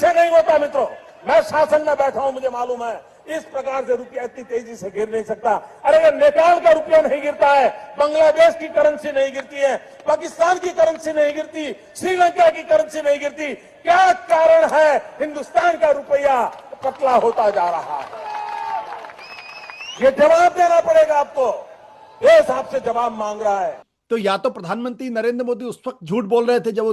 से नहीं होता मित्रों। मैं शासन में बैठा हूं, मुझे मालूम है इस प्रकार से रुपया इतनी तेजी से गिर नहीं सकता। अरे नेपाल का रुपया नहीं गिरता है, बांग्लादेश की करेंसी नहीं गिरती है, पाकिस्तान की करेंसी नहीं गिरती, श्रीलंका की करेंसी नहीं गिरती। क्या कारण है हिंदुस्तान का रुपया पतला होता जा रहा है? ये जवाब देना पड़ेगा आपको, देश आपसे जवाब मांग रहा है। तो या तो प्रधानमंत्री नरेंद्र मोदी उस वक्त झूठ बोल रहे थे जब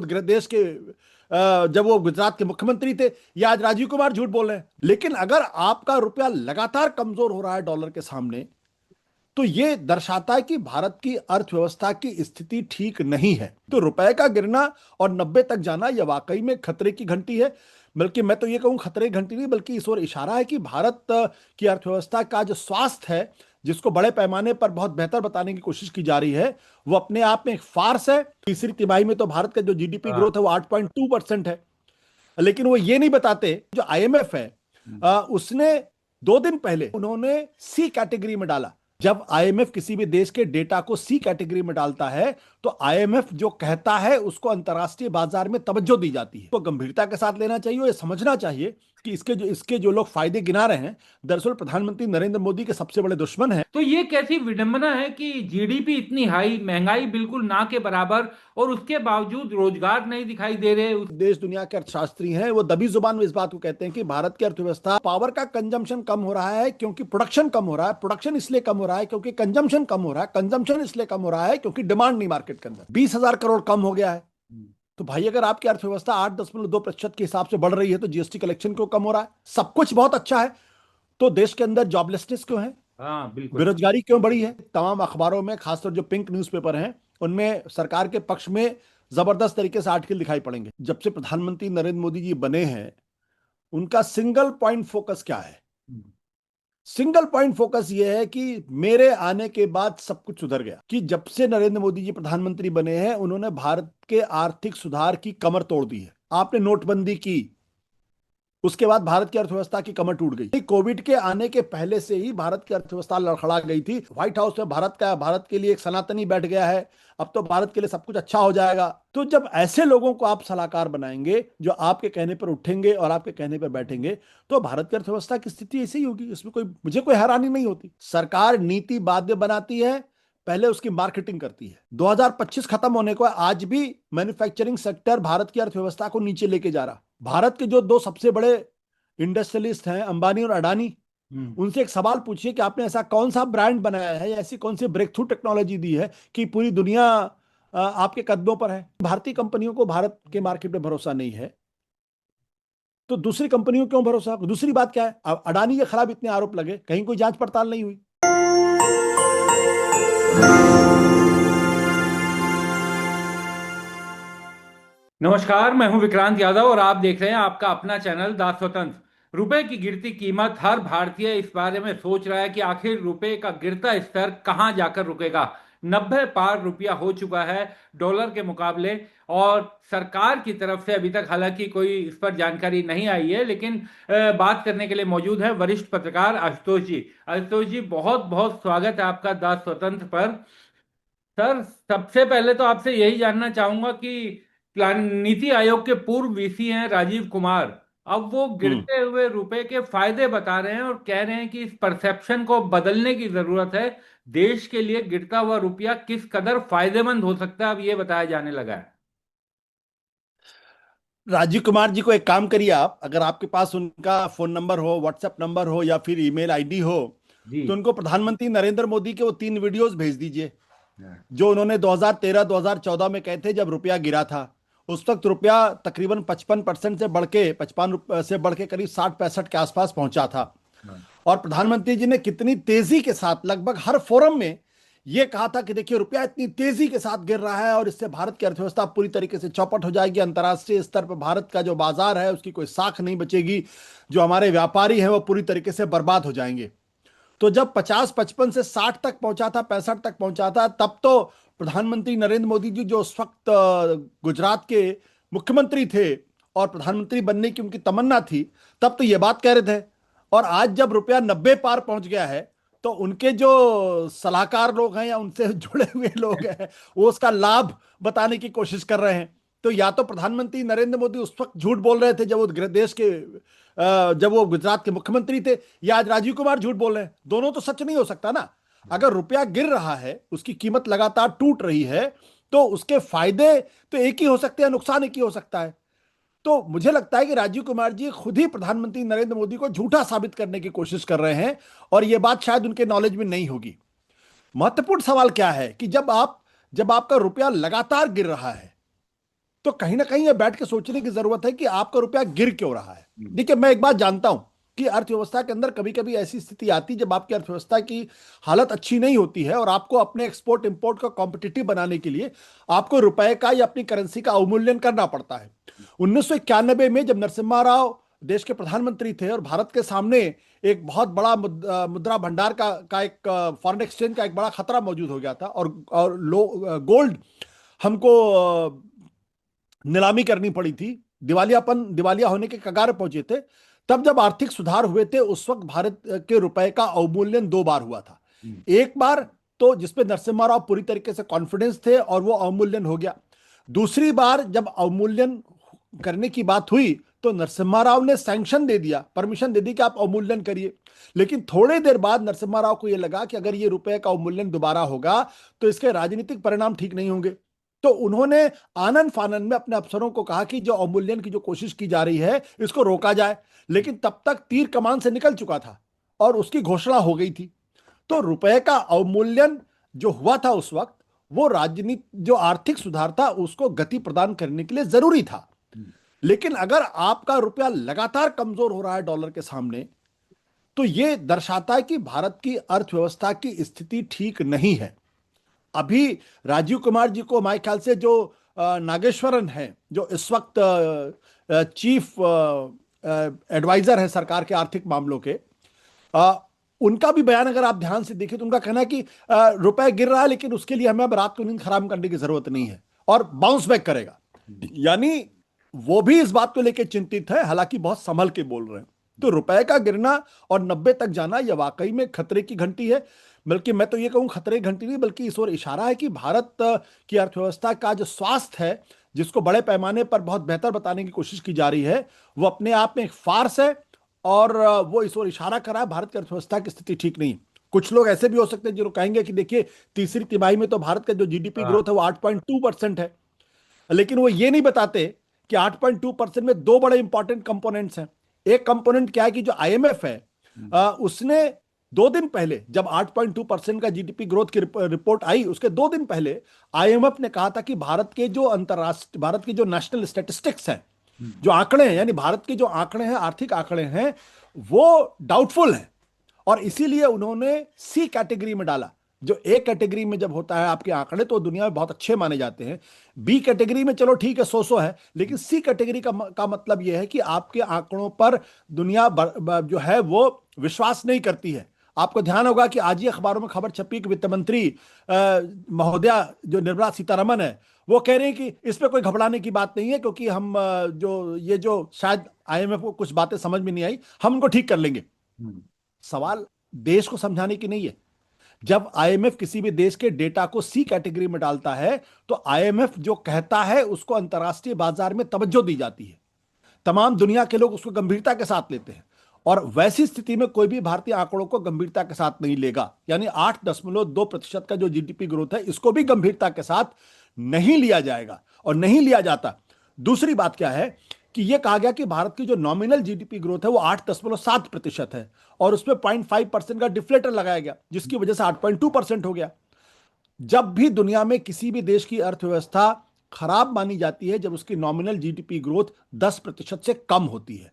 वो गुजरात के मुख्यमंत्री थे, या आज राजीव कुमार झूठ बोल रहे हैं। लेकिन अगर आपका रुपया लगातार कमजोर हो रहा है डॉलर के सामने, तो ये दर्शाता है कि भारत की अर्थव्यवस्था की स्थिति ठीक नहीं है। तो रुपए का गिरना और 90 तक जाना यह वाकई में खतरे की घंटी है। बल्कि मैं तो ये कहूं खतरे की घंटी नहीं, बल्कि इस ओर इशारा है कि भारत की अर्थव्यवस्था का जो स्वास्थ्य है, जिसको बड़े पैमाने पर बहुत बेहतर बताने की कोशिश की जा रही है, वो अपने आप में एक फार्स है। तीसरी तिमाही में तो भारत का जो जीडीपी ग्रोथ है वो 8.2% है। लेकिन वो ये नहीं बताते, जो आईएमएफ है उसने 2 दिन पहले उन्होंने सी कैटेगरी में डाला। जब आईएमएफ किसी भी देश के डेटा को सी कैटेगरी में डालता है तो आईएमएफ जो कहता है उसको अंतर्राष्ट्रीय बाजार में तवज्जो दी जाती है। तो गंभीरता के साथ लेना चाहिए, ये समझना चाहिए कि इसके जो लोग फायदे गिना रहे हैं, दरअसल प्रधानमंत्री नरेंद्र मोदी के सबसे बड़े दुश्मन हैं। तो ये कैसी विडंबना है कि जीडीपी इतनी हाई, महंगाई बिल्कुल ना के बराबर, और उसके बावजूद रोजगार नहीं दिखाई दे रहे। देश दुनिया के अर्थशास्त्री हैं, वो दबी जुबान में इस बात को कहते हैं कि भारत की अर्थव्यवस्था पावर का कंजम्पशन कम हो रहा है क्योंकि प्रोडक्शन कम हो रहा है, प्रोडक्शन इसलिए कम हो रहा है क्योंकि कंजम्पशन कम हो रहा है, कंजम्पशन इसलिए कम हो रहा है क्योंकि डिमांड नहीं मार्केट के अंदर। 20,000 करोड़ कम हो गया है। तो भाई अगर आपकी अर्थव्यवस्था 8.2% के हिसाब से बढ़ रही है तो जीएसटी कलेक्शन क्यों कम हो रहा है? सब कुछ बहुत अच्छा है तो देश के अंदर जॉबलेसनेस क्यों है? हाँ बिल्कुल, बेरोजगारी क्यों बढ़ी है? तमाम अखबारों में, खासतौर जो पिंक न्यूज़पेपर हैं, उनमें सरकार के पक्ष में जबरदस्त तरीके से आर्टिकल दिखाई पड़ेंगे। जब से प्रधानमंत्री नरेंद्र मोदी जी बने हैं, उनका सिंगल पॉइंट फोकस क्या है? सिंगल पॉइंट फोकस यह है कि मेरे आने के बाद सब कुछ सुधर गया। कि जब से नरेंद्र मोदी जी प्रधानमंत्री बने हैं, उन्होंने भारत के आर्थिक सुधार की कमर तोड़ दी है। आपने नोटबंदी की, उसके बाद भारत की अर्थव्यवस्था की कमर टूट गई। कोविड के आने के पहले से ही भारत की अर्थव्यवस्था लड़खड़ा गई थी। व्हाइट हाउस में भारत के लिए एक सनातनी बैठ गया है, अब तो भारत के लिए सब कुछ अच्छा हो जाएगा। तो जब ऐसे लोगों को आप सलाहकार बनाएंगे जो आपके कहने पर उठेंगे और आपके कहने पर बैठेंगे, तो भारत की अर्थव्यवस्था की स्थिति ऐसी ही होगी। इसमें मुझे कोई हैरानी नहीं होती। सरकार नीति बाद में बनाती है, पहले उसकी मार्केटिंग करती है। 2025 खत्म होने को आज भी मैन्युफैक्चरिंग सेक्टर भारत की अर्थव्यवस्था को नीचे लेके जा रहा। भारत के जो 2 सबसे बड़े इंडस्ट्रियलिस्ट हैं, अंबानी और अडानी, उनसे एक सवाल पूछिए कि आपने ऐसा कौन सा ब्रांड बनाया है या ऐसी कौन सी ब्रेक थ्रू टेक्नोलॉजी दी है कि पूरी दुनिया आपके कदमों पर है। भारतीय कंपनियों को भारत के मार्केट में भरोसा नहीं है, तो दूसरी कंपनियों क्यों भरोसा? दूसरी बात क्या है, अडानी के खिलाफ इतने आरोप लगे, कहीं कोई जांच पड़ताल नहीं हुई। नमस्कार, मैं हूं विक्रांत यादव और आप देख रहे हैं आपका अपना चैनल द स्वतंत्र। रुपए की गिरती कीमत, हर भारतीय इस बारे में सोच रहा है कि आखिर रुपए का गिरता स्तर कहां जाकर रुकेगा। 90 पार रुपया हो चुका है डॉलर के मुकाबले, और सरकार की तरफ से अभी तक हालांकि कोई इस पर जानकारी नहीं आई है। लेकिन बात करने के लिए मौजूद है वरिष्ठ पत्रकार आशुतोष जी। आशुतोष जी, बहुत बहुत स्वागत है आपका द स्वतंत्र पर। सर, सबसे पहले तो आपसे यही जानना चाहूंगा कि नीति आयोग के पूर्व वीसी हैं राजीव कुमार, अब वो गिरते हुए रुपए के फायदे बता रहे हैं और कह रहे हैं कि इस परसेप्शन को बदलने की जरूरत है। देश के लिए गिरता हुआ रुपया किस कदर फायदेमंद हो सकता है, अब ये बताया जाने लगा है। राजीव कुमार जी को एक काम करिए आप, अगर आपके पास उनका फोन नंबर हो, व्हाट्सएप नंबर हो या फिर ईमेल आईडी हो, जी तो उनको प्रधानमंत्री नरेंद्र मोदी के वो 3 वीडियोस भेज दीजिए जो उन्होंने 2013-2014 में कहे थे जब रुपया गिरा था। उस वक्त रुपया तकरीबन 55% से बढ़ के 55 से बढ़ के करीब 60-65 के आसपास पहुंचा था। और प्रधानमंत्री जी ने कितनी तेजी के साथ लगभग हर फोरम में यह कहा था कि देखिए रुपया इतनी तेजी के साथ गिर रहा है और इससे भारत की अर्थव्यवस्था पूरी तरीके से चौपट हो जाएगी। अंतर्राष्ट्रीय स्तर पर भारत का जो बाजार है उसकी कोई साख नहीं बचेगी, जो हमारे व्यापारी हैं वो पूरी तरीके से बर्बाद हो जाएंगे। तो जब 50-55 से 60 तक पहुंचा था, 65 तक पहुंचा था, तब तो प्रधानमंत्री नरेंद्र मोदी जी जो उस वक्त गुजरात के मुख्यमंत्री थे और प्रधानमंत्री बनने की उनकी तमन्ना थी, तब तो ये बात कह रहे थे। और आज जब रुपया 90 पार पहुंच गया है तो उनके जो सलाहकार लोग हैं या उनसे जुड़े हुए लोग हैं वो उसका लाभ बताने की कोशिश कर रहे हैं। तो या तो प्रधानमंत्री नरेंद्र मोदी उस वक्त झूठ बोल रहे थे जब वो देश के जब वो गुजरात के मुख्यमंत्री थे, या आज राजीव कुमार झूठ बोल रहे हैं। दोनों तो सच नहीं हो सकता ना। अगर रुपया गिर रहा है, उसकी कीमत लगातार टूट रही है, तो उसके फायदे तो एक ही हो सकते हैं, नुकसान एक ही हो सकता है। तो मुझे लगता है कि राजीव कुमार जी खुद ही प्रधानमंत्री नरेंद्र मोदी को झूठा साबित करने की कोशिश कर रहे हैं, और यह बात शायद उनके नॉलेज में नहीं होगी। महत्वपूर्ण सवाल क्या है कि जब आपका रुपया लगातार गिर रहा है, तो कहीं ना कहीं यह बैठ के सोचने की जरूरत है कि आपका रुपया गिर क्यों रहा है। देखिए, मैं एक बात जानता हूं कि अर्थव्यवस्था के अंदर कभी कभी ऐसी स्थिति आती है जब आपकी अर्थव्यवस्था की हालत अच्छी नहीं होती है, और आपको अपने एक्सपोर्ट इंपोर्ट को कॉम्पिटिटिव बनाने के लिए आपको रुपए का या अपनी करेंसी का अवमूल्यन करना पड़ता है। 1991 में जब नरसिम्हा राव देश के प्रधानमंत्री थे और भारत के सामने एक बहुत बड़ा मुद्रा भंडार का एक फॉरेन एक्सचेंज का एक बड़ा खतरा मौजूद हो गया था, और गोल्ड हमको नीलामी करनी पड़ी थी, दिवालिया होने के कगार पहुंचे थे। तब जब आर्थिक सुधार हुए थे, उस वक्त भारत के रुपए का अवमूल्यन 2 बार हुआ था। एक बार तो जिसपे नरसिम्हा राव पूरी तरीके से कॉन्फिडेंस थे और वो अवमूल्यन हो गया। दूसरी बार जब अवमूल्यन करने की बात हुई तो नरसिम्हा राव ने सैंक्शन दे दिया, परमिशन दे दी कि आप अवमूल्यन करिए। लेकिन थोड़े देर बाद नरसिम्हा राव को यह लगा कि अगर ये रुपए का अवमूल्यन दोबारा होगा तो इसके राजनीतिक परिणाम ठीक नहीं होंगे। तो उन्होंने आनन फानन में अपने अफसरों को कहा कि जो अवमूल्यन की जो कोशिश की जा रही है इसको रोका जाए। लेकिन तब तक तीर कमान से निकल चुका था और उसकी घोषणा हो गई थी। तो रुपए का अवमूल्यन जो हुआ था उस वक्त, वो राजनीति जो आर्थिक सुधार था उसको गति प्रदान करने के लिए जरूरी था। लेकिन अगर आपका रुपया लगातार कमजोर हो रहा है डॉलर के सामने, तो यह दर्शाता है कि भारत की अर्थव्यवस्था की स्थिति ठीक नहीं है। अभी राजीव कुमार जी को हमारे ख्याल से जो नागेश्वरन है, जो इस वक्त चीफ एडवाइजर है सरकार के आर्थिक मामलों के, उनका भी बयान अगर आप ध्यान से देखें तो उनका कहना है कि रुपए गिर रहा है लेकिन उसके लिए हमें अब रात को नींद खराब करने की जरूरत नहीं है और बाउंस बैक करेगा। यानी वो भी इस बात को लेकर चिंतित है, हालांकि बहुत संभल के बोल रहे हैं। तो रुपए का गिरना और 90 तक जाना यह वाकई में खतरे की घंटी है। बल्कि मैं तो ये कहूं खतरे की घंटी नहीं, बल्कि इस ओर इशारा है कि भारत की अर्थव्यवस्था का जो स्वास्थ्य है, जिसको बड़े पैमाने पर बहुत बेहतर बताने की कोशिश की जा रही है, वो अपने आप में एक फार्स है और वो इस ओर इशारा कर रहा है भारत की अर्थव्यवस्था की स्थिति ठीक नहीं। कुछ लोग ऐसे भी हो सकते हैं जो कहेंगे कि देखिए तीसरी तिमाही में तो भारत का जो जीडीपी ग्रोथ है वो 8.2% है, लेकिन वो ये नहीं बताते कि 8.2% में 2 बड़े इंपॉर्टेंट कंपोनेंट्स हैं। एक कंपोनेंट क्या है कि जो आईएमएफ है उसने 2 दिन पहले जब 8.2% का जीडीपी ग्रोथ की रिपोर्ट आई, उसके 2 दिन पहले आईएमएफ ने कहा था कि भारत के जो नेशनल स्टैटिस्टिक्स हैं, जो आंकड़े हैं, यानी भारत के जो आंकड़े हैं, आर्थिक आंकड़े हैं, वो डाउटफुल हैं। और इसीलिए उन्होंने सी कैटेगरी में डाला। जो ए कैटेगरी में जब होता है आपके आंकड़े तो दुनिया में बहुत अच्छे माने जाते हैं। बी कैटेगरी में चलो ठीक है, 100 है, लेकिन सी कैटेगरी का मतलब यह है कि आपके आंकड़ों पर दुनिया जो है वो विश्वास नहीं करती है। आपको ध्यान होगा कि आज ही अखबारों में खबर छपी कि वित्त मंत्री महोदया जो निर्मला सीतारमन है, वो कह रहे हैं कि इस पे कोई घबराने की बात नहीं है, क्योंकि हम जो शायद आईएमएफ को कुछ बातें समझ में नहीं आई, हम उनको ठीक कर लेंगे। सवाल देश को समझाने की नहीं है। जब आईएमएफ किसी भी देश के डेटा को सी कैटेगरी में डालता है तो आईएमएफ जो कहता है उसको अंतर्राष्ट्रीय बाजार में तवज्जो दी जाती है, तमाम दुनिया के लोग उसको गंभीरता के साथ लेते हैं, और वैसी स्थिति में कोई भी भारतीय आंकड़ों को गंभीरता के साथ नहीं लेगा। यानी 8.2% का जो जीडीपी ग्रोथ है, इसको भी गंभीरता के साथ नहीं लिया जाएगा और नहीं लिया जाता। दूसरी बात क्या है कि यह कहा गया कि भारत की जो नॉमिनल जीडीपी ग्रोथ है वो 8.7% है और उसमें 0.5% का डिफ्लेटर लगाया गया, जिसकी वजह से 8.2% हो गया। जब भी दुनिया में किसी भी देश की अर्थव्यवस्था खराब मानी जाती है जब उसकी नॉमिनल जीडीपी ग्रोथ 10% से कम होती है।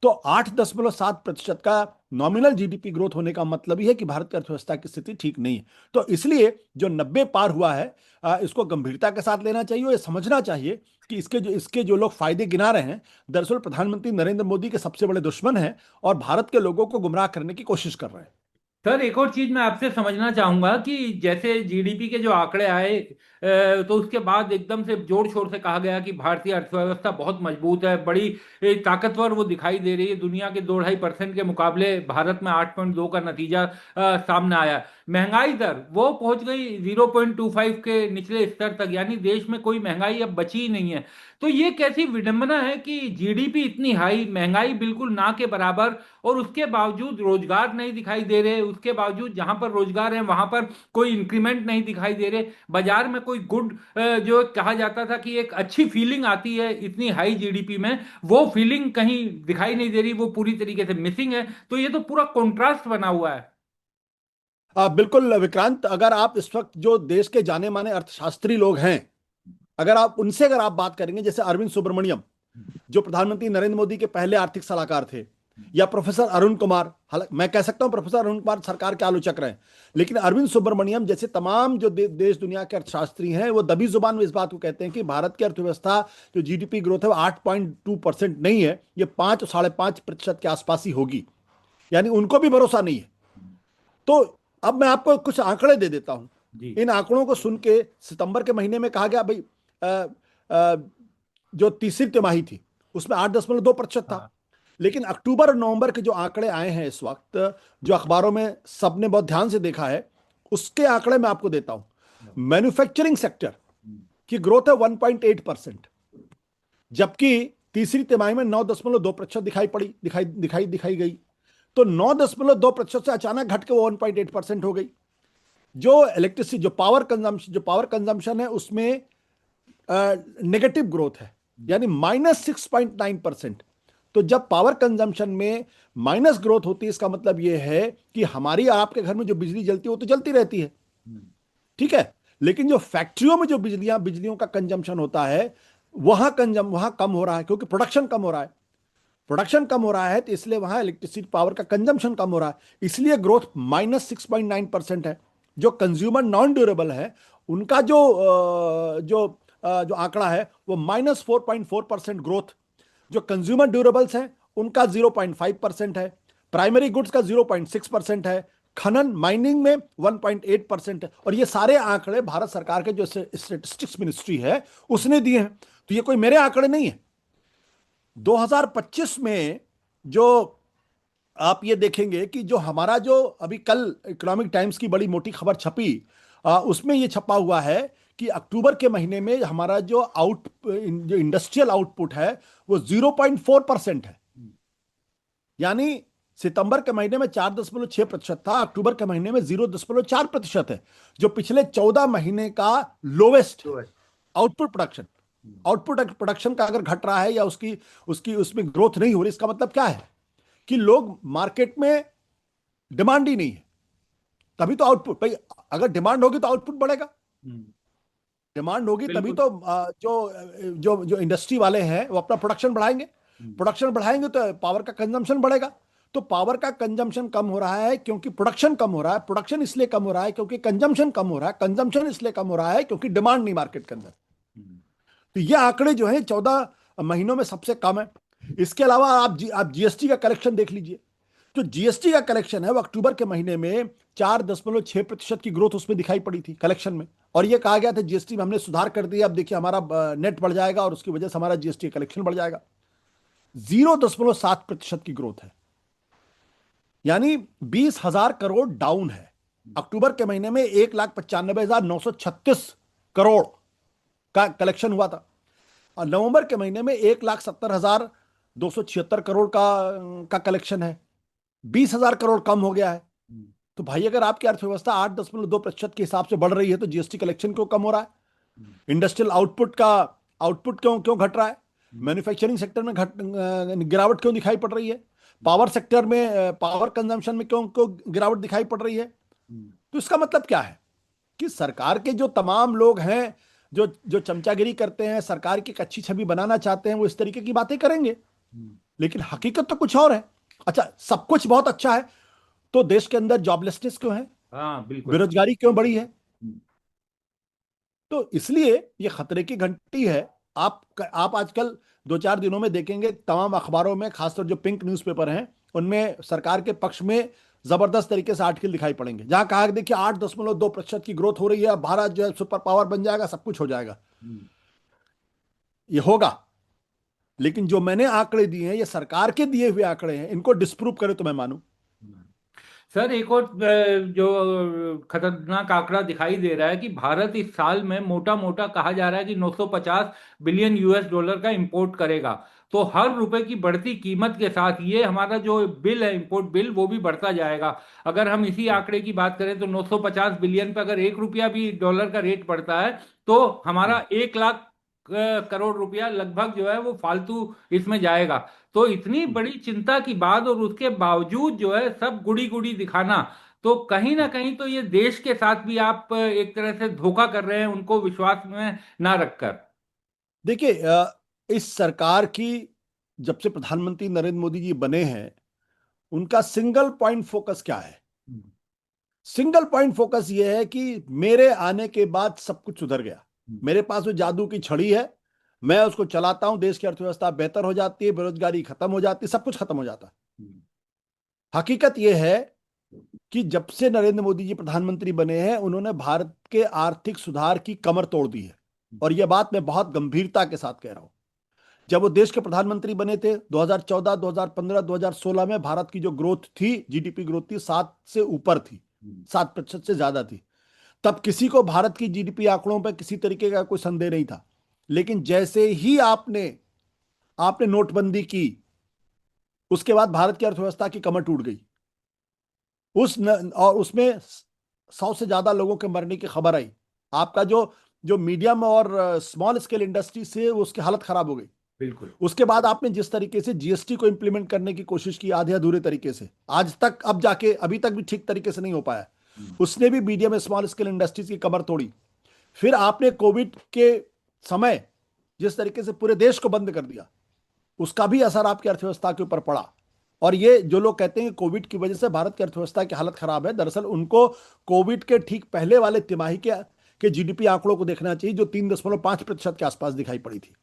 तो 8.7% का नॉमिनल जीडीपी ग्रोथ होने का मतलब ही है कि भारत की अर्थव्यवस्था की स्थिति ठीक नहीं है। तो इसलिए जो 90 पार हुआ है, इसको गंभीरता के साथ लेना चाहिए और समझना चाहिए कि इसके जो लोग फायदे गिना रहे हैं, दरअसल प्रधानमंत्री नरेंद्र मोदी के सबसे बड़े दुश्मन हैं और भारत के लोगों को गुमराह करने की कोशिश कर रहे हैं। सर, एक और चीज मैं आपसे समझना चाहूंगा कि जैसे जीडीपी के जो आंकड़े आए तो उसके बाद एकदम से जोर शोर से कहा गया कि भारतीय अर्थव्यवस्था बहुत मजबूत है, बड़ी ताकतवर वो दिखाई दे रही है। दुनिया के 2-2.5% के मुकाबले भारत में 8.2 का नतीजा सामने आया। महंगाई दर वो पहुंच गई 0.25 के निचले स्तर तक, यानी देश में कोई महंगाई अब बची ही नहीं है। तो ये कैसी विडंबना है कि जीडीपी इतनी हाई, महंगाई बिल्कुल ना के बराबर, और उसके बावजूद रोजगार नहीं दिखाई दे रहे, उसके बावजूद जहां पर रोजगार है वहां पर कोई इंक्रीमेंट नहीं दिखाई दे रहे, बाजार में कोई गुड, जो कहा जाता था कि एक अच्छी फीलिंग आती है इतनी हाई जीडीपी में, वो फीलिंग कहीं दिखाई नहीं दे रही, वो पूरी तरीके से मिसिंग है। तो ये तो पूरा कॉन्ट्रास्ट बना हुआ है। बिल्कुल विक्रांत, अगर आप इस वक्त जो देश के जाने माने अर्थशास्त्री लोग हैं, अगर आप बात करेंगे, जैसे अरविंद सुब्रमण्यम, जो प्रधानमंत्री नरेंद्र मोदी के पहले आर्थिक सलाहकार थे, या प्रोफेसर अरुण कुमार, हालांकि मैं कह सकता हूं प्रोफेसर अरुण कुमार सरकार के आलोचक रहे, लेकिन अरविंद सुब्रमण्यम जैसे तमाम जो देश दुनिया के अर्थशास्त्री हैं, वो दबी जुबान में इस बात को कहते हैं कि भारत की अर्थव्यवस्था जो जीडीपी ग्रोथ है वो 8.2% नहीं है, ये 5 साढ़े 5% के आसपास ही होगी। यानी उनको भी भरोसा नहीं है। तो अब मैं आपको कुछ आंकड़े दे देता हूं। जी। इन आंकड़ों को सुन के सितंबर के महीने में कहा गया भाई, जो तीसरी तिमाही थी उसमें 8.2% था। हाँ। लेकिन अक्टूबर और नवंबर के जो आंकड़े आए हैं इस वक्त, जो अखबारों में सबने बहुत ध्यान से देखा है, उसके आंकड़े मैं आपको देता हूं। मैन्युफैक्चरिंग सेक्टर की ग्रोथ है 1.8%, जबकि तीसरी तिमाही में 9.2% दिखाई गई। तो 9.2% से अचानक घट के वो 1.8% हो गई। जो इलेक्ट्रिसिटी, जो पावर कंजम्पशन है, उसमें नेगेटिव ग्रोथ है, यानी -6.9%। तो जब पावर कंजम्पशन में माइनस ग्रोथ होती है, इसका मतलब यह है कि हमारी आपके घर में जो बिजली जलती है वो तो जलती रहती है, ठीक है, लेकिन जो फैक्ट्रियों में जो बिजलियों का कंजम्पशन होता है, वहां कम हो रहा है, क्योंकि प्रोडक्शन कम हो रहा है। प्रोडक्शन कम हो रहा है तो इसलिए वहां इलेक्ट्रिसिटी पावर का कंजम्पशन कम हो रहा है, इसलिए ग्रोथ -6.9% है। जो कंज्यूमर नॉन ड्यूरेबल है, उनका जो आंकड़ा है वो -4.4% ग्रोथ। जो कंज्यूमर ड्यूरेबल्स हैं उनका 0.5% है। प्राइमरी गुड्स का 0.6% है। खनन माइनिंग में 1.8% है। और ये सारे आंकड़े भारत सरकार के जो स्टेटिस्टिक्स मिनिस्ट्री है उसने दिए हैं, तो ये कोई मेरे आंकड़े नहीं है। 2025 में जो आप ये देखेंगे कि जो हमारा जो अभी कल इकोनॉमिक टाइम्स की बड़ी मोटी खबर छपी, उसमें ये छपा हुआ है कि अक्टूबर के महीने में हमारा जो इंडस्ट्रियल आउटपुट है वो 0.4% है। यानी सितंबर के महीने में 4.6% था, अक्टूबर के महीने में 0.4% है, जो पिछले 14 महीने का लोवेस्ट आउटपुट प्रोडक्शन का अगर घट रहा है या उसकी उसकी उसमें ग्रोथ नहीं हो रही, इसका मतलब क्या है कि लोग मार्केट में, डिमांड ही नहीं है, तभी तो आउटपुट, भाई अगर डिमांड होगी तो आउटपुट बढ़ेगा। डिमांड होगी तभी बिल्कुल। तो जो जो जो इंडस्ट्री वाले हैं वो अपना प्रोडक्शन बढ़ाएंगे। प्रोडक्शन बढ़ाएंगे तो पावर का कंजम्पशन बढ़ेगा। तो पावर का कंजम्पशन कम हो रहा है क्योंकि प्रोडक्शन कम हो रहा है। प्रोडक्शन इसलिए कम हो रहा है क्योंकि कंजम्पशन कम हो रहा है। कंजम्पशन इसलिए कम हो रहा है क्योंकि डिमांड नहीं मार्केट के अंदर। तो ये आंकड़े जो है 14 महीनों में सबसे कम है। इसके अलावा आप जीएसटी का कलेक्शन देख लीजिए। जो जीएसटी का कलेक्शन है वो अक्टूबर के महीने में 4.6% की ग्रोथ उसमें दिखाई पड़ी थी कलेक्शन में, और ये कहा गया था जीएसटी में हमने सुधार कर दिया, अब देखिए हमारा नेट बढ़ जाएगा और उसकी वजह से हमारा जीएसटी कलेक्शन बढ़ जाएगा। 0.7% की ग्रोथ है, यानी 20,000 करोड़ डाउन है। अक्टूबर के महीने में 1,95,936 करोड़ का कलेक्शन हुआ था, और नवंबर के महीने में 1,70,276 करोड़ का कलेक्शन है। 20,000 करोड़ कम हो गया है। तो भाई अगर आपकी अर्थव्यवस्था 8.2% के हिसाब से बढ़ रही है तो जीएसटी कलेक्शन क्यों कम हो रहा है? इंडस्ट्रियल आउटपुट क्यों क्यों घट रहा है? मैन्युफैक्चरिंग सेक्टर में गिरावट क्यों दिखाई पड़ रही है? पावर सेक्टर में, पावर कंजम्पशन में क्यों क्यों गिरावट दिखाई पड़ रही है? तो इसका मतलब क्या है कि सरकार के जो तमाम लोग हैं जो जो चमचागिरी करते हैं, सरकार की एक अच्छी छवि बनाना चाहते हैं, वो इस तरीके की बातें करेंगे, लेकिन हकीकत तो कुछ और है। अच्छा, सब कुछ बहुत अच्छा है तो देश के अंदर जॉबलेसनेस क्यों है? हाँ बिल्कुल। बेरोजगारी क्यों बढ़ी है? तो इसलिए ये खतरे की घंटी है। आप आजकल 2-4 दिनों में देखेंगे तमाम अखबारों में, खासतौर जो पिंक न्यूज़पेपर हैं उनमें सरकार के पक्ष में जबरदस्त तरीके से आर्टिकल दिखाई पड़ेंगे, जहां कहा कि देखिए 8.2% की ग्रोथ हो रही है, भारत जो है सुपर पावर बन जाएगा, सब कुछ हो जाएगा। ये होगा, लेकिन जो मैंने आंकड़े दिए हैं ये सरकार के दिए हुए आंकड़े हैं, इनको डिस्प्रूव करे तो मैं मानूं। सर एक और जो खतरनाक आंकड़ा दिखाई दे रहा है कि भारत इस साल में मोटा मोटा कहा जा रहा है कि 950 बिलियन यूएस डॉलर का इंपोर्ट करेगा। तो हर रुपए की बढ़ती कीमत के साथ ये हमारा जो बिल है, इंपोर्ट बिल, वो भी बढ़ता जाएगा। अगर हम इसी आंकड़े की बात करें तो 950 बिलियन पे अगर 1 रुपया भी डॉलर का रेट बढ़ता है तो हमारा 1 लाख करोड़ रुपया लगभग जो है वो फालतू इसमें जाएगा। तो इतनी बड़ी चिंता की बात और उसके बावजूद जो है सब गुड़ी गुड़ी दिखाना, तो कहीं ना कहीं तो ये देश के साथ भी आप एक तरह से धोखा कर रहे हैं उनको विश्वास में ना रखकर। देखिए, इस सरकार की जब से प्रधानमंत्री नरेंद्र मोदी जी बने हैं, उनका सिंगल पॉइंट फोकस क्या है? सिंगल पॉइंट फोकस ये है कि मेरे आने के बाद सब कुछ सुधर गया, मेरे पास वो जादू की छड़ी है, मैं उसको चलाता हूं, देश की अर्थव्यवस्था बेहतर हो जाती है, बेरोजगारी खत्म हो जाती है, सब कुछ खत्म हो जाता है। हकीकत यह है कि जब से नरेंद्र मोदी जी प्रधानमंत्री बने हैं, उन्होंने भारत के आर्थिक सुधार की कमर तोड़ दी है। और यह बात मैं बहुत गंभीरता के साथ कह रहा हूं। जब वो देश के प्रधानमंत्री बने थे 2014, 2015, 2016 में भारत की जो ग्रोथ थी, जीडीपी ग्रोथ थी, 7 से ऊपर थी, 7% से ज्यादा थी। तब किसी को भारत की जीडीपी आंकड़ों पर किसी तरीके का कोई संदेह नहीं था। लेकिन जैसे ही आपने आपने नोटबंदी की, उसके बाद भारत की अर्थव्यवस्था की कमर टूट गई। और उसमें 100 से ज्यादा लोगों के मरने की खबर आई। आपका जो जो मीडियम और स्मॉल स्केल इंडस्ट्री से उसकी हालत खराब हो गई। बिल्कुल। उसके बाद आपने जिस तरीके से जीएसटी को इंप्लीमेंट करने की कोशिश की, आधे अधूरे तरीके से, आज तक अब जाके अभी तक भी ठीक तरीके से नहीं हो पाया, उसने भी मीडियम स्मॉल स्केल इंडस्ट्रीज की कमर तोड़ी। फिर आपने कोविड के समय जिस तरीके से पूरे देश को बंद कर दिया, उसका भी असर आपकी अर्थव्यवस्था के ऊपर पड़ा। और ये जो लोग कहते हैं कि कोविड की वजह से भारत की अर्थव्यवस्था की हालत खराब है, दरअसल उनको कोविड के ठीक पहले वाले तिमाही के जीडीपी आंकड़ों को देखना चाहिए, जो 3.5% के आसपास दिखाई पड़ी थी।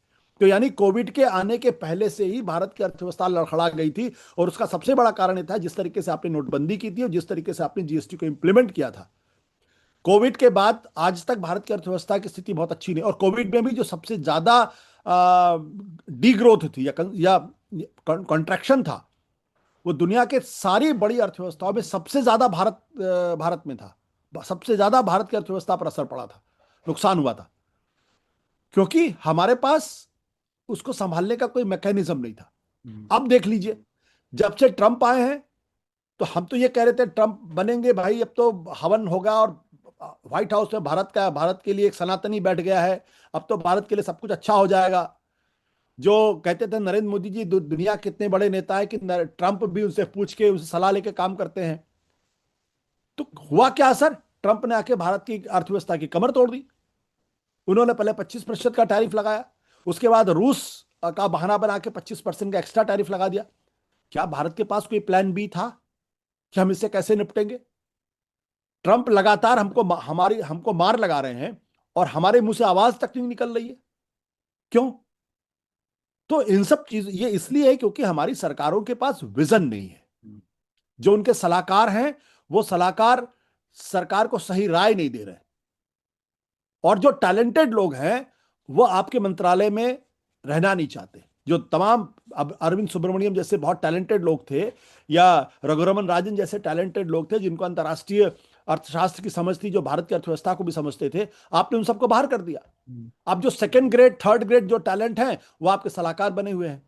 तो यानी कोविड के आने के पहले से ही भारत की अर्थव्यवस्था लड़खड़ा गई थी। और उसका सबसे बड़ा कारण यह था जिस तरीके से आपने नोटबंदी की थी और जिस तरीके से आपने जीएसटी को इंप्लीमेंट किया था। कोविड के बाद आज तक भारत की अर्थव्यवस्था की स्थिति बहुत अच्छी नहीं। और कोविड में भी जो सबसे ज्यादा डी ग्रोथ थी या कॉन्ट्रैक्शन था, वो दुनिया के सारी बड़ी अर्थव्यवस्थाओं में सबसे ज्यादा भारत में था। सबसे ज्यादा भारत की अर्थव्यवस्था पर असर पड़ा था, नुकसान हुआ था, क्योंकि हमारे पास उसको संभालने का कोई मैकेनिज्म नहीं था। अब देख लीजिए, जब से ट्रंप आए हैं, तो हम तो ये कह रहे थे ट्रंप बनेंगे भाई, अब तो हवन होगा और व्हाइट हाउस में भारत के लिए एक सनातनी बैठ गया है, अब तो भारत के लिए सब कुछ अच्छा हो जाएगा। जो कहते थे नरेंद्र मोदी जी दुनिया के इतने बड़े नेता है कि ट्रंप भी उनसे पूछ के उनसे सलाह लेके काम करते हैं। तो हुआ क्या असर? ट्रंप ने आके भारत की अर्थव्यवस्था की कमर तोड़ दी। उन्होंने पहले 25% का टैरिफ लगाया, उसके बाद रूस का बहाना बना के 25% का एक्स्ट्रा टैरिफ लगा दिया। क्या भारत के पास कोई प्लान बी था कि हम इससे कैसे निपटेंगे? ट्रंप लगातार हमको मार लगा रहे हैं और हमारे मुंह से आवाज तक नहीं निकल रही है। क्यों? तो इन सब चीज ये इसलिए है क्योंकि हमारी सरकारों के पास विजन नहीं है। जो उनके सलाहकार हैं, वो सलाहकार सरकार को सही राय नहीं दे रहे। और जो टैलेंटेड लोग हैं, वो आपके मंत्रालय में रहना नहीं चाहते। जो तमाम अब अरविंद सुब्रमण्यम जैसे बहुत टैलेंटेड लोग थे, या रघुरमन राजन जैसे टैलेंटेड लोग थे, जिनको अंतर्राष्ट्रीय अर्थशास्त्र की समझ थी, जो भारत की अर्थव्यवस्था को भी समझते थे, आपने उन सबको बाहर कर दिया। अब जो सेकंड ग्रेड, थर्ड ग्रेड जो टैलेंट हैं, वो आपके सलाहकार बने हुए हैं।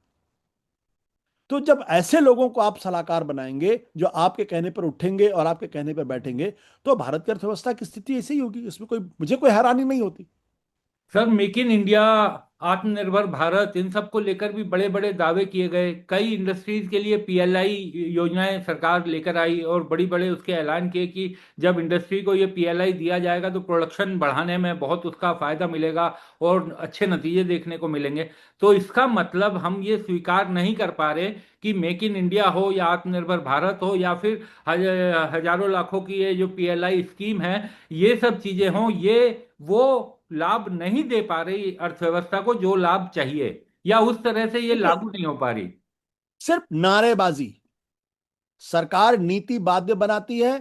तो जब ऐसे लोगों को आप सलाहकार बनाएंगे, जो आपके कहने पर उठेंगे और आपके कहने पर बैठेंगे, तो भारत की अर्थव्यवस्था की स्थिति ऐसी ही होगी। इसमें मुझे कोई हैरानी नहीं होती। सर मेक इन इंडिया, आत्मनिर्भर भारत, इन सब को लेकर भी बड़े बड़े दावे किए गए। कई इंडस्ट्रीज के लिए पीएलआई योजनाएं सरकार लेकर आई और बड़ी बड़े उसके ऐलान किए कि जब इंडस्ट्री को ये पीएलआई दिया जाएगा तो प्रोडक्शन बढ़ाने में बहुत उसका फायदा मिलेगा और अच्छे नतीजे देखने को मिलेंगे। तो इसका मतलब हम ये स्वीकार नहीं कर पा रहे कि मेक इन इंडिया हो या आत्मनिर्भर भारत हो या फिर हजारों लाखों की ये जो पीएलआई स्कीम है, ये सब चीजें हों, ये वो लाभ नहीं दे पा रही अर्थव्यवस्था को जो लाभ चाहिए, या उस तरह से ये देखिए, लागू नहीं हो पा रही। सिर्फ नारेबाजी। सरकार नीति बाद में बनाती है,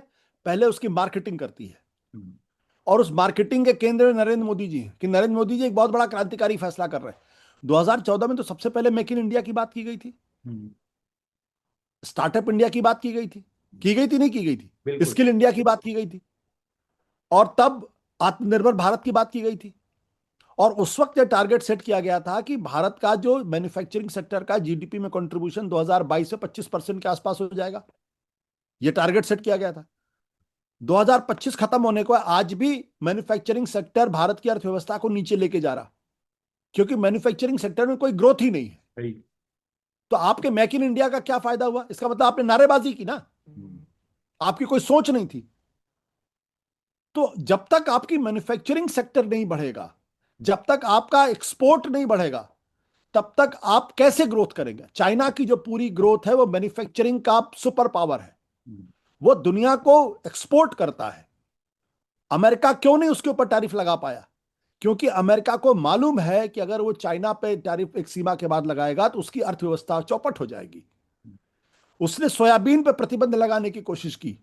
पहले उसकी मार्केटिंग करती है। और उस मार्केटिंग के केंद्र में नरेंद्र मोदी जी हैं, कि नरेंद्र मोदी जी एक बहुत बड़ा क्रांतिकारी फैसला कर रहे हैं। 2014 में तो सबसे पहले मेक इन इंडिया की बात की गई थी, स्टार्टअप इंडिया की बात की गई थी, नहीं की गई थी? बिल्कुल। स्किल इंडिया की बात की गई थी, और तब आत्मनिर्भर भारत की बात की गई थी, और उस वक्त यह टारगेट सेट किया गया था कि भारत का जो मैन्युफैक्चरिंग सेक्टर का जीडीपी में कंट्रीब्यूशन 2022 से 25% के आसपास हो जाएगा। यह टारगेट सेट किया गया था। 2025 खत्म होने को आज भी मैन्युफैक्चरिंग सेक्टर भारत की अर्थव्यवस्था को नीचे लेके जा रहा, क्योंकि मैन्युफैक्चरिंग सेक्टर में कोई ग्रोथ ही नहीं है। सही। तो आपके मेक इन इंडिया का क्या फायदा हुआ? इसका मतलब आपने नारेबाजी की ना, आपकी कोई सोच नहीं थी। तो जब तक आपकी मैन्युफैक्चरिंग सेक्टर नहीं बढ़ेगा, जब तक आपका एक्सपोर्ट नहीं बढ़ेगा, तब तक आप कैसे ग्रोथ करेंगे? चाइना की जो पूरी ग्रोथ है वो मैन्युफैक्चरिंग का सुपर पावर है, वो दुनिया को एक्सपोर्ट करता है। अमेरिका क्यों नहीं उसके ऊपर टैरिफ लगा पाया? क्योंकि अमेरिका को मालूम है कि अगर वो चाइना पे टैरिफ एक सीमा के बाद लगाएगा तो उसकी अर्थव्यवस्था चौपट हो जाएगी। उसने सोयाबीन पे प्रतिबंध लगाने की कोशिश की।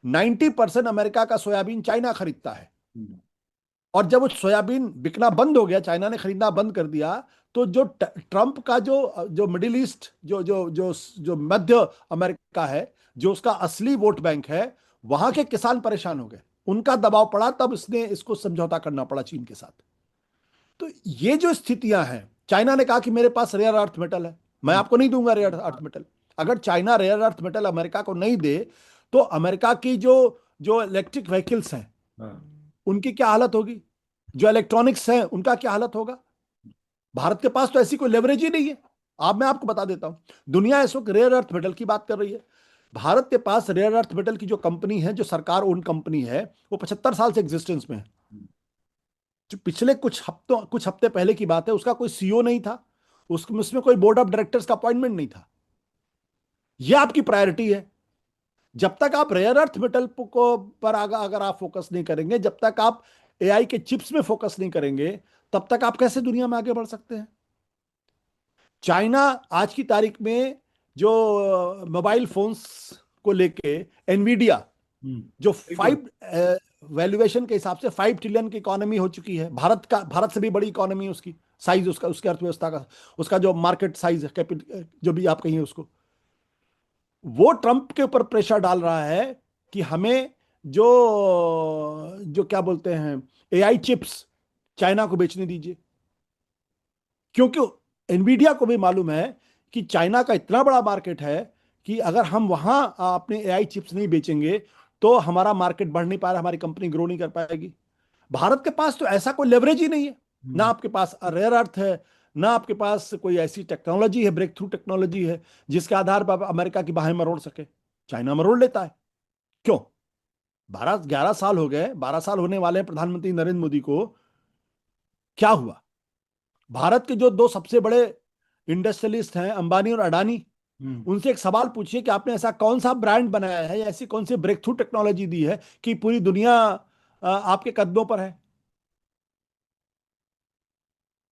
90% अमेरिका का सोयाबीन चाइना खरीदता है, और जब वो सोयाबीन बिकना बंद हो गया, चाइना ने खरीदना बंद कर दिया, तो जो ट्रंप का जो जो मिडिल ईस्ट, जो जो जो जो मध्य अमेरिका है, जो उसका असली वोट बैंक है, वहां के किसान परेशान हो गए, उनका दबाव पड़ा, तब इसने इसको समझौता करना पड़ा चीन के साथ। तो ये जो स्थितियां हैं, चाइना ने कहा कि मेरे पास रेयर अर्थ मेटल है, मैं आपको नहीं दूंगा रेयर अर्थ मेटल। अगर China rare earth metal America को नहीं दे, तो अमेरिका की जो जो इलेक्ट्रिक व्हीकल्स हैं उनकी क्या हालत होगी, जो इलेक्ट्रॉनिक्स हैं उनका क्या हालत होगा? भारत के पास तो ऐसी कोई लेवरेज ही नहीं है। मैं आपको बता देता हूं, दुनिया इस वक्त रेयर अर्थ मेटल की बात कर रही है। भारत के पास रेयर अर्थ मेटल की जो कंपनी है, जो सरकार ओन कंपनी है, वो 75 साल से एग्जिस्टेंस में है। जो पिछले कुछ हफ्ते पहले की बात है, उसका कोई सीईओ नहीं था, उसमें कोई बोर्ड ऑफ डायरेक्टर्स का अपॉइंटमेंट नहीं था। यह आपकी प्रायोरिटी है। जब तक आप रेयर अर्थ मेटल को पर अगर आप फोकस नहीं करेंगे, जब तक आप एआई के चिप्स में फोकस नहीं करेंगे, तब तक आप कैसे दुनिया में आगे बढ़ सकते हैं? चाइना आज की तारीख में जो मोबाइल फोन्स को लेके एनवीडिया, जो 5 वैल्यूएशन के हिसाब से 5 ट्रिलियन की इकोनॉमी हो चुकी है, भारत से भी बड़ी इकोनॉमी, उसकी साइज, उसका उसकी अर्थव्यवस्था का, उसका जो मार्केट साइज है, कैपिटल जो भी आप कहिए उसको, वो ट्रंप के ऊपर प्रेशर डाल रहा है कि हमें जो जो क्या बोलते हैं एआई चिप्स चाइना को बेचने दीजिए। क्योंकि एनवीडिया को भी मालूम है कि चाइना का इतना बड़ा मार्केट है कि अगर हम वहां अपने एआई चिप्स नहीं बेचेंगे तो हमारा मार्केट बढ़ नहीं पा रहा, हमारी कंपनी ग्रो नहीं कर पाएगी। भारत के पास तो ऐसा कोई लेवरेज ही नहीं है, ना आपके पास रेयर अर्थ है, ना आपके पास कोई ऐसी टेक्नोलॉजी है, ब्रेक थ्रू टेक्नोलॉजी है जिसके आधार पर आप अमेरिका की बाहें मरोड़ सके। चाइना मरोड़ लेता है। क्यों? 12-11 साल हो गए, 12 साल होने वाले हैं प्रधानमंत्री नरेंद्र मोदी को। क्या हुआ? भारत के जो दो सबसे बड़े इंडस्ट्रियलिस्ट हैं, अंबानी और अडानी, उनसे एक सवाल पूछिए कि आपने ऐसा कौन सा ब्रांड बनाया है, ऐसी कौन सी ब्रेक थ्रू टेक्नोलॉजी दी है कि पूरी दुनिया आपके कदमों पर है।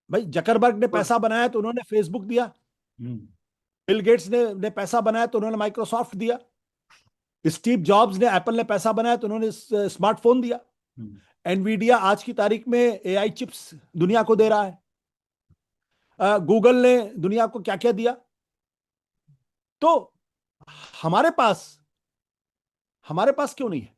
भाई, जकरबर्ग ने पैसा बनाया तो उन्होंने फेसबुक दिया, बिल गेट्स ने पैसा बनाया तो उन्होंने माइक्रोसॉफ्ट दिया, स्टीव जॉब्स ने, एप्पल ने पैसा बनाया तो उन्होंने स्मार्टफोन दिया। एनवीडिया आज की तारीख में एआई चिप्स दुनिया को दे रहा है। गूगल ने दुनिया को क्या क्या दिया। तो हमारे पास क्यों नहीं है?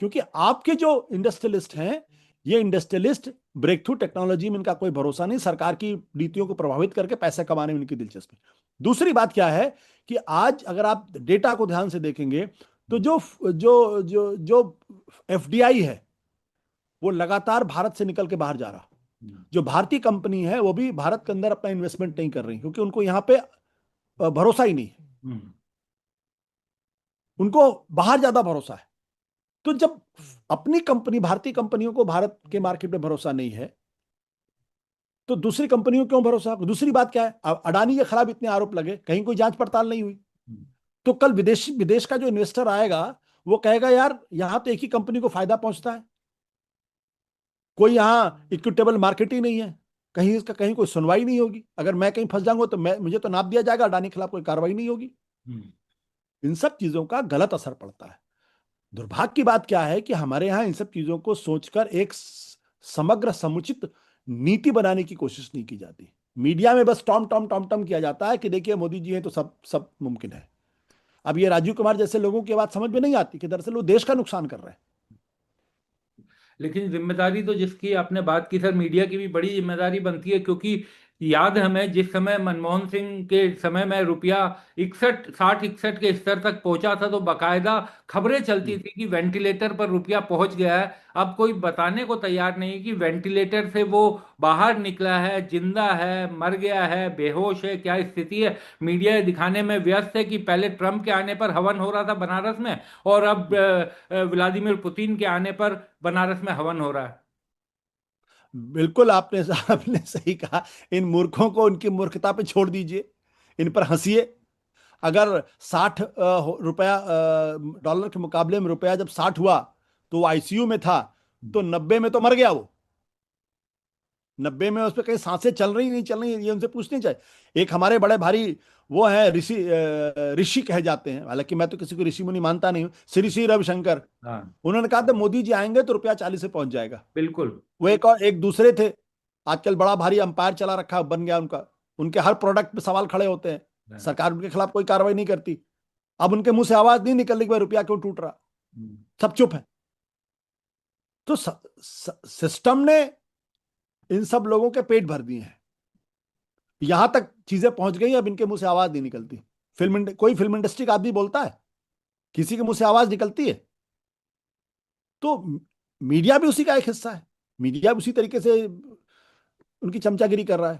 क्योंकि आपके जो इंडस्ट्रियलिस्ट हैं, ये इंडस्ट्रियलिस्ट ब्रेक थ्रू टेक्नोलॉजी में इनका कोई भरोसा नहीं, सरकार की नीतियों को प्रभावित करके पैसे कमाने में इनकी दिलचस्पी। दूसरी बात क्या है कि आज अगर आप डेटा को ध्यान से देखेंगे तो जो जो जो जो एफडीआई है वो लगातार भारत से निकल के बाहर जा रहा। जो भारतीय कंपनी है वो भी भारत के अंदर अपना इन्वेस्टमेंट नहीं कर रही, क्योंकि उनको यहां पे भरोसा ही नहीं है, उनको बाहर ज्यादा भरोसा है। तो जब अपनी कंपनी, भारतीय कंपनियों को भारत के मार्केट में भरोसा नहीं है, तो दूसरी कंपनियों क्यों भरोसा? दूसरी बात क्या है, अडानी के खिलाफ इतने आरोप लगे, कहीं कोई जांच पड़ताल नहीं हुई। तो कल विदेश का जो इन्वेस्टर आएगा वो कहेगा यार यहां तो एक ही कंपनी को फायदा पहुंचता है, कोई यहां इक्विटेबल मार्केट ही नहीं है, कहीं इसका कहीं कोई सुनवाई नहीं होगी। अगर मैं कहीं फंस जाऊंगा तो मुझे तो नाप दिया जाएगा, अडानी के खिलाफ कोई कार्रवाई नहीं होगी। इन सब चीजों का गलत असर पड़ता है। दुर्भाग्य की बात क्या है कि हमारे यहां इन सब चीजों को सोचकर एक समग्र समुचित नीति बनाने की कोशिश नहीं की जाती। मीडिया में बस टॉम टॉम टॉम टॉम किया जाता है कि देखिए मोदी जी हैं तो सब सब मुमकिन है। अब ये राजीव कुमार जैसे लोगों की बात समझ में नहीं आती कि दरअसल वो देश का नुकसान कर रहे हैं। लेकिन जिम्मेदारी तो जिसकी आपने बात की सर, मीडिया की भी बड़ी जिम्मेदारी बनती है, क्योंकि याद है हमें जिस समय मनमोहन सिंह के समय में रुपया 61 60 61 के स्तर तक पहुंचा था तो बाकायदा खबरें चलती थी कि वेंटिलेटर पर रुपया पहुंच गया है। अब कोई बताने को तैयार नहीं कि वेंटिलेटर से वो बाहर निकला है, जिंदा है, मर गया है, बेहोश है, क्या स्थिति है। मीडिया ये दिखाने में व्यस्त है कि पहले ट्रंप के आने पर हवन हो रहा था बनारस में, और अब व्लादिमीर पुतिन के आने पर बनारस में हवन हो रहा है। बिल्कुल आपने सही कहा। इन मूर्खों को उनकी मूर्खता पे छोड़ दीजिए, इन पर हंसिए। अगर 60 रुपया डॉलर के मुकाबले में रुपया जब 60 हुआ तो वो आईसीयू में था, तो 90 में तो मर गया वो। 90 में उस पर कहीं सांसें चल रही नहीं चल रही, ये उनसे पूछनी चाहिए। एक हमारे बड़े भारी वो है ऋषि कहे जाते हैं, हालांकि मैं तो किसी को ऋषि मुनि मानता नहीं हूँ, श्री श्री रविशंकर। हाँ, उन्होंने कहा था मोदी जी आएंगे तो रुपया 40 से पहुंच जाएगा। बिल्कुल। वो एक और एक दूसरे थे, आजकल बड़ा भारी अंपायर चला रखा बन गया उनका। उनके हर प्रोडक्ट पे सवाल खड़े होते हैं, हाँ। सरकार उनके खिलाफ कोई कार्रवाई नहीं करती। अब उनके मुंह से आवाज नहीं निकल रही कि भाई रुपया क्यों टूट रहा, सब चुप है। तो सिस्टम ने इन सब लोगों के पेट भर दिए हैं, यहां तक चीजें पहुंच गई, अब इनके मुंह से आवाज नहीं निकलती। कोई फिल्म इंडस्ट्री का आदमी बोलता है, किसी के मुंह से आवाज निकलती है। तो मीडिया भी उसी का एक हिस्सा है, मीडिया भी उसी तरीके से उनकी चमचागिरी कर रहा है।